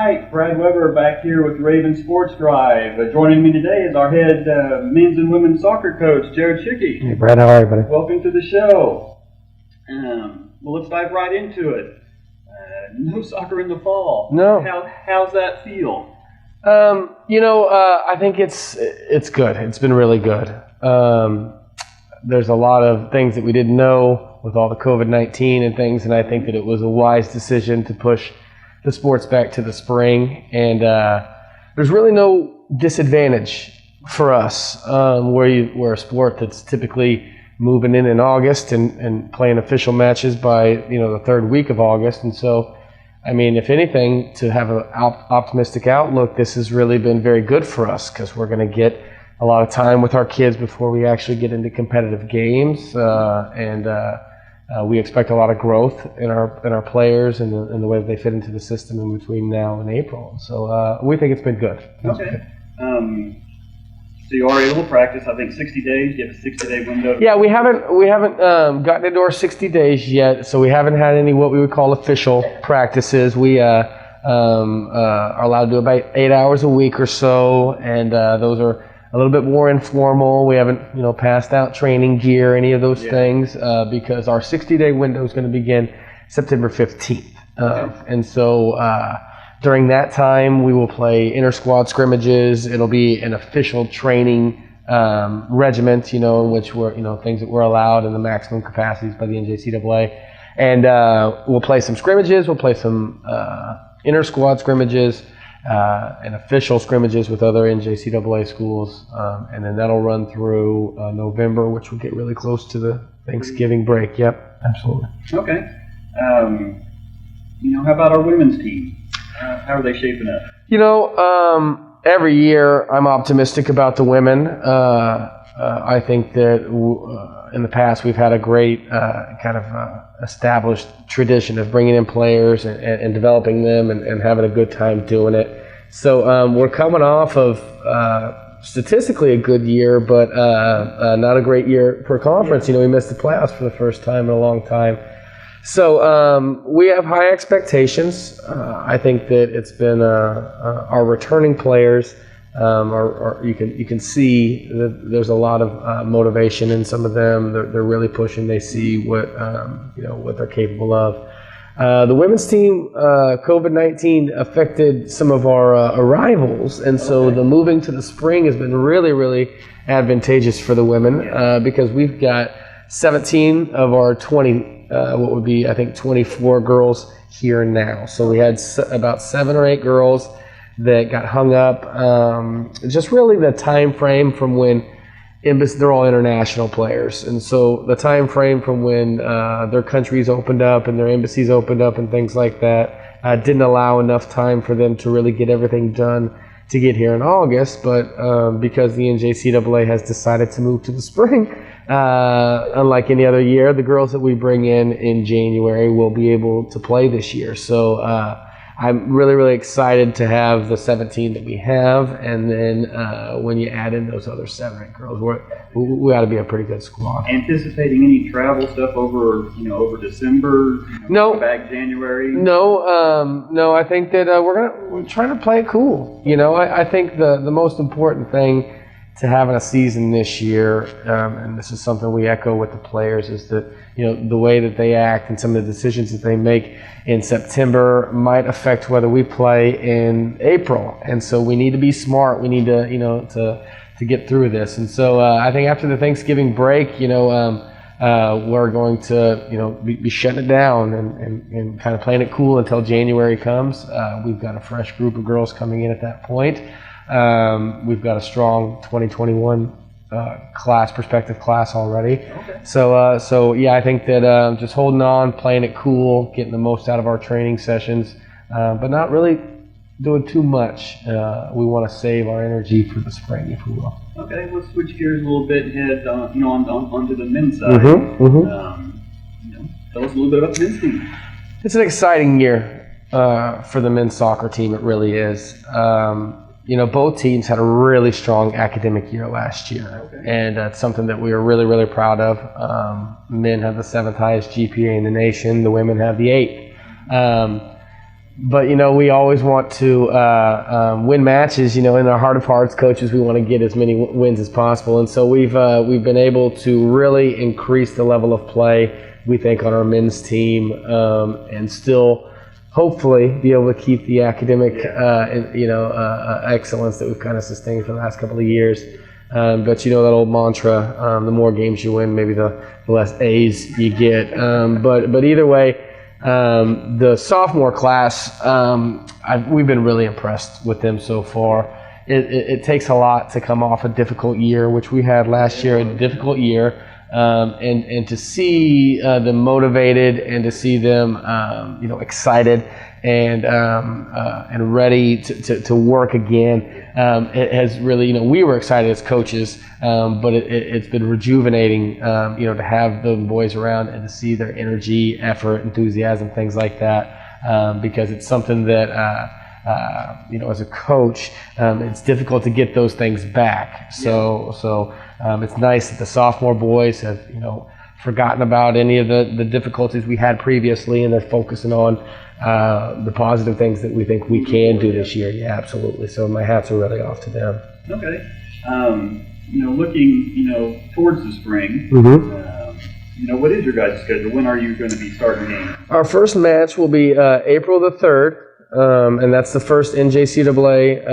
right, Brad Weber back here with Raven Sports Drive. Joining me today is our head men's and women's soccer coach, Jerrid Schicke. Hey, Brad, how are you, buddy? Welcome to the show. Well, let's dive right into it. No soccer in the fall. No. How's that feel? I think it's good. It's been really good. There's a lot of things that we didn't know with all the COVID-19 and things, and I think that it was a wise decision to push the sports back to the spring. And there's really no disadvantage for us. We're a sport that's typically moving in August and playing official matches by the third week of August. And so, I mean, if anything, to have an optimistic outlook, this has really been very good for us because we're going to get a lot of time with our kids before we actually get into competitive games, and we expect a lot of growth in our players and the way that they fit into the system in between now and April. So we think it's been good. Okay. So you are able to practice, I think, 60 days. You have a 60-day window. Yeah, we haven't gotten into our 60 days yet, so we haven't had any what we would call official practices. We are allowed to do about 8 hours a week or so, and those are a little bit more informal. We haven't passed out training gear, any of those things, because our 60-day window is going to begin September 15th. And so during that time, we will play inter-squad scrimmages. It'll be an official training regiment, in which we're, things that we're allowed in the maximum capacities by the NJCAA. And we'll play some scrimmages. We'll play some inter-squad scrimmages and official scrimmages with other NJCAA schools. And then that'll run through November, which will get really close to the Thanksgiving break. Yep, absolutely. Okay. How about our women's team? How are they shaping up? Every year I'm optimistic about the women. I think that in the past we've had a great established tradition of bringing in players and developing them and having a good time doing it. So we're coming off of statistically a good year, but not a great year per conference. We missed the playoffs for the first time in a long time. So we have high expectations. I think that it's been our returning players. You can see that there's a lot of motivation in some of them. They're really pushing. They see what they're capable of. The women's team, COVID-19 affected some of our arrivals, and so the moving to the spring has been really, really advantageous for the women because we've got 17 of our 20. What would be, I think, 24 girls here now. So we had about 7 or 8 girls that got hung up. Just really the time frame from when they're all international players, and so the time frame from when their countries opened up and their embassies opened up and things like that didn't allow enough time for them to really get everything done to get here in August. But because the NJCAA has decided to move to the spring, unlike any other year, the girls that we bring in January will be able to play this year. So I'm really, really excited to have the 17 that we have, and then when you add in those other 7 or 8 girls, we ought to be a pretty good squad. Anticipating any travel stuff over December? No. Back January? No. I think that we're trying to play it cool. I think the most important thing to having a season this year, and this is something we echo with the players, is that the way that they act and some of the decisions that they make in September might affect whether we play in April. And so we need to be smart. We need to to get through this. And so I think after the Thanksgiving break, we're going to be shutting it down and kind of playing it cool until January comes. We've got a fresh group of girls coming in at that point. We've got a strong 2021 prospective class already. Okay. So yeah, I think that just holding on, playing it cool, getting the most out of our training sessions, but not really doing too much. We want to save our energy for the spring, if we will. Okay, let's switch gears a little bit and head onto the men's side. Tell us a little bit about the men's team. It's an exciting year for the men's soccer team. It really is. Both teams had a really strong academic year last year, and that's something that we are really, really proud of. Men have the 7th highest GPA in the nation. The women have the 8th. but we always want to win matches. In our heart of hearts, coaches, we want to get as many wins as possible, and so we've been able to really increase the level of play, we think, on our men's team, and still hopefully be able to keep the academic excellence that we've kind of sustained for the last couple of years. But that old mantra, the more games you win, maybe the less A's you get. But either way, the sophomore class, we've been really impressed with them so far. It takes a lot to come off a difficult year, which we had last year, a difficult year, and to see them motivated and to see them excited and ready to work again. It has really, we were excited as coaches, but it's been rejuvenating, to have the boys around and to see their energy, effort, enthusiasm, things like that, because it's something that, as a coach, it's difficult to get those things back. So it's nice that the sophomore boys have, forgotten about any of the difficulties we had previously, and they're focusing on the positive things that we think we can do this year. Yeah, absolutely. So my hats are really off to them. Okay. Looking, towards the spring, what is your guys' schedule? When are you going to be starting games? Our first match will be April the 3rd, and that's the first NJCAA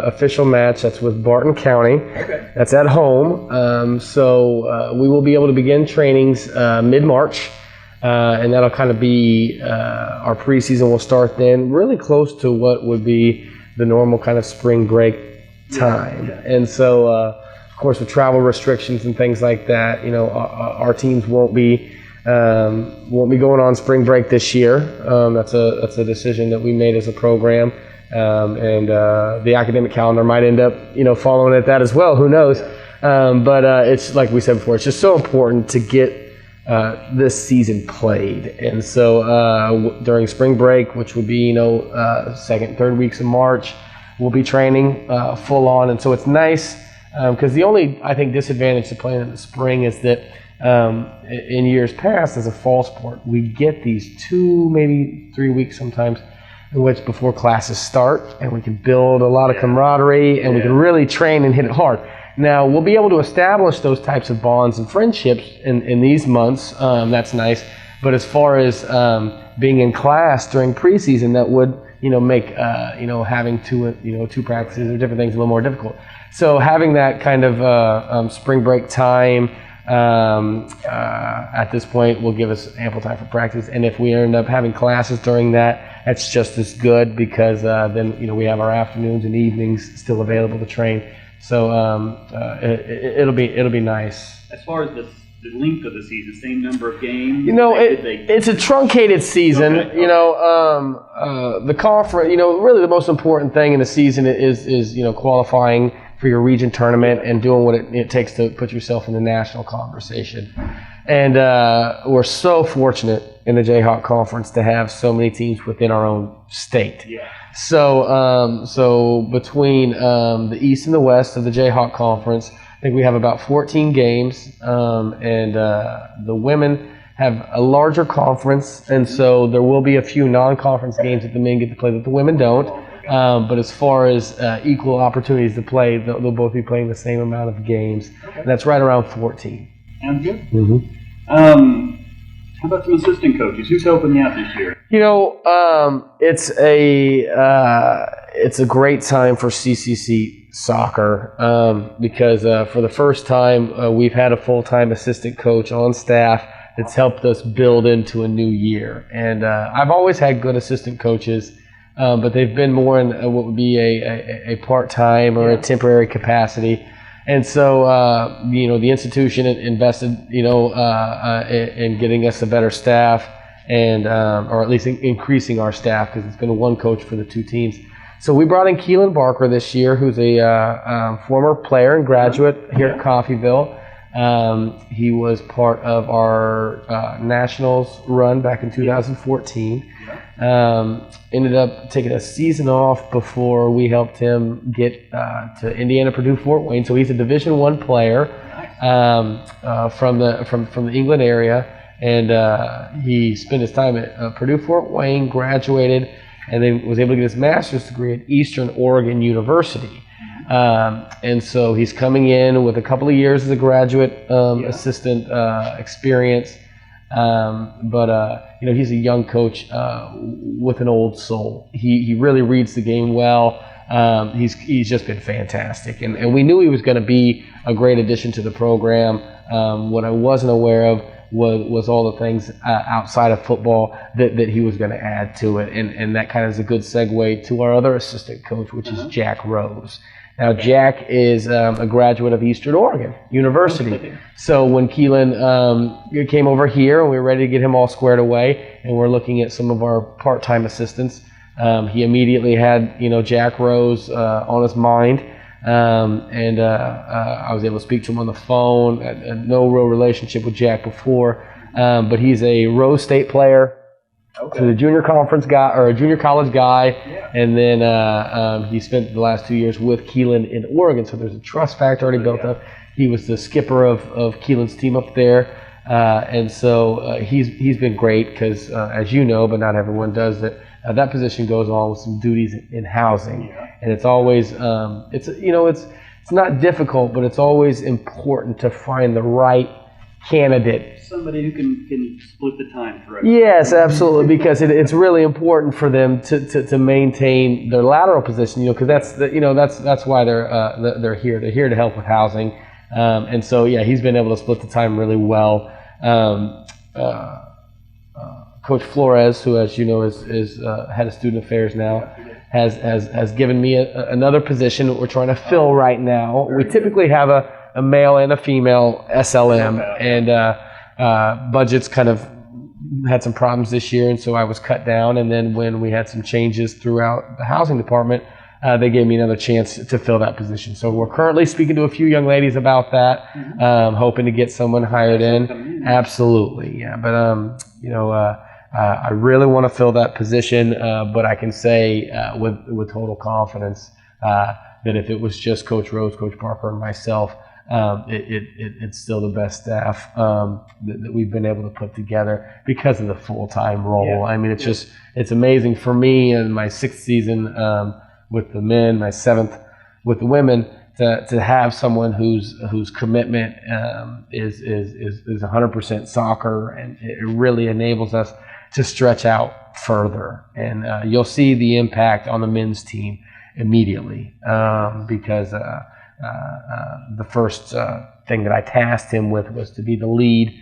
official match. That's with Barton County. Okay. That's at home. So we will be able to begin trainings mid-March. And that'll kind of be our preseason will start then, really close to what would be the normal kind of spring break time. Yeah. And so, of course, with travel restrictions and things like that, our teams won't be going on spring break this year. That's a decision that we made as a program, and the academic calendar might end up following at that as well. Who knows? But it's like we said before, it's just so important to get this season played. And so during spring break, which would be second, third weeks of March, we'll be training full on. And so it's nice because the only, I think, disadvantage to playing in the spring is that in years past as a fall sport, we get these 2, maybe 3 weeks sometimes in which before classes start, and we can build a lot of camaraderie, and we can really train and hit it hard. Now, we'll be able to establish those types of bonds and friendships in these months. That's nice. But as far as being in class during preseason, that would, make, having two practices or different things a little more difficult. So having that kind of spring break time at this point will give us ample time for practice. And if we end up having classes during that, that's just as good because then, we have our afternoons and evenings still available to train. So it'll be nice. As far as the length of the season, same number of games. It's a truncated season. Okay. The conference. Really the most important thing in the season is qualifying for your region tournament and doing what it takes to put yourself in the national conversation. And we're so fortunate in the Jayhawk Conference to have so many teams within our own state. Yeah. So between the East and the West of the Jayhawk Conference, I think we have about 14 games, and the women have a larger conference, and so there will be a few non-conference games that the men get to play that the women don't. But as far as equal opportunities to play, they'll both be playing the same amount of games. Okay. And that's right around 14. Sounds good. Mm-hmm. How about some assistant coaches? Who's helping you out this year? It's a great time for CCC soccer because for the first time we've had a full-time assistant coach on staff that's helped us build into a new year. And I've always had good assistant coaches, but they've been more in what would be a part-time or a temporary capacity. And so, the institution invested, in getting us a better staff and, or at least increasing our staff because it's been one coach for the two teams. So we brought in Keelan Barker this year, who's a former player and graduate here at Coffeyville. He was part of our Nationals run back in 2014. Ended up taking a season off before we helped him get to Indiana Purdue Fort Wayne. So he's a Division I player from the England area, and he spent his time at Purdue Fort Wayne, graduated, and then was able to get his master's degree at Eastern Oregon University. And so he's coming in with a couple of years as a graduate assistant experience. But he's a young coach with an old soul. He really reads the game well. He's just been fantastic, and we knew he was going to be a great addition to the program. What I wasn't aware of was all the things outside of football that he was going to add to it, and that kind of is a good segue to our other assistant coach, which is Jack Rose. Now, Jack is a graduate of Eastern Oregon University. So when Keelan came over here and we were ready to get him all squared away, and we're looking at some of our part-time assistants, he immediately had Jack Rose on his mind, and I was able to speak to him on the phone. I had no real relationship with Jack before, but he's a Rose State player. So the junior conference guy, or a junior college guy, and then he spent the last 2 years with Keelan in Oregon. So there's a trust factor already built up. He was the skipper of Keelan's team up there, and so he's been great because, as you know, but not everyone does that. That position goes along with some duties in housing, and it's always it's not difficult, but it's always important to find the right candidate. Somebody who can split the time for everything. Yes, absolutely, because it's really important for them to maintain their lateral position, because that's why they're here. They're here to help with housing, and so he's been able to split the time really well. Coach Flores, who, as you know, is head of student affairs now, has given me another position that we're trying to fill right now. We typically have a male and a female SLM, and budgets kind of had some problems this year, and so I was cut down. And then when we had some changes throughout the housing department, they gave me another chance to fill that position. So we're currently speaking to a few young ladies about that, hoping to get someone hired in. Absolutely, yeah. But I really want to fill that position, but I can say with total confidence that if it was just Coach Rose, Coach Parker, and myself, it's still the best staff that we've been able to put together because of the full-time role. Yeah. I mean, it's amazing for me in my 6th season with the men, my 7th with the women, to have someone whose commitment is 100% soccer, and it really enables us to stretch out further. And you'll see the impact on the men's team immediately because the first thing that I tasked him with was to be the lead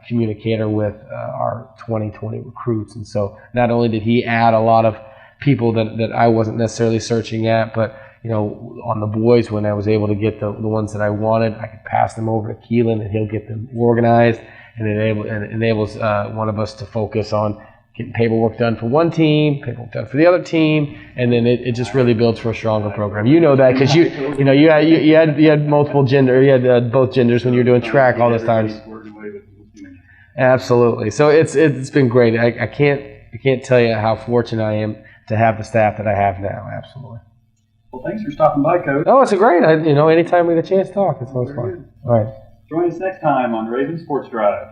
communicator with our 2020 recruits. And so not only did he add a lot of people that I wasn't necessarily searching at, but on the boys, when I was able to get the ones that I wanted, I could pass them over to Keelan and he'll get them organized, and it enables one of us to focus on getting paperwork done for one team, paperwork done for the other team, and then it just really builds for a stronger program. You know that because you had multiple gender, you had both genders when you were doing track all those times. Absolutely. So it's been great. I can't tell you how fortunate I am to have the staff that I have now. Absolutely. Well, thanks for stopping by, Coach. Oh, it's great. Anytime we get a chance to talk, it's always fun. All right. Join us next time on Raven Sports Drive.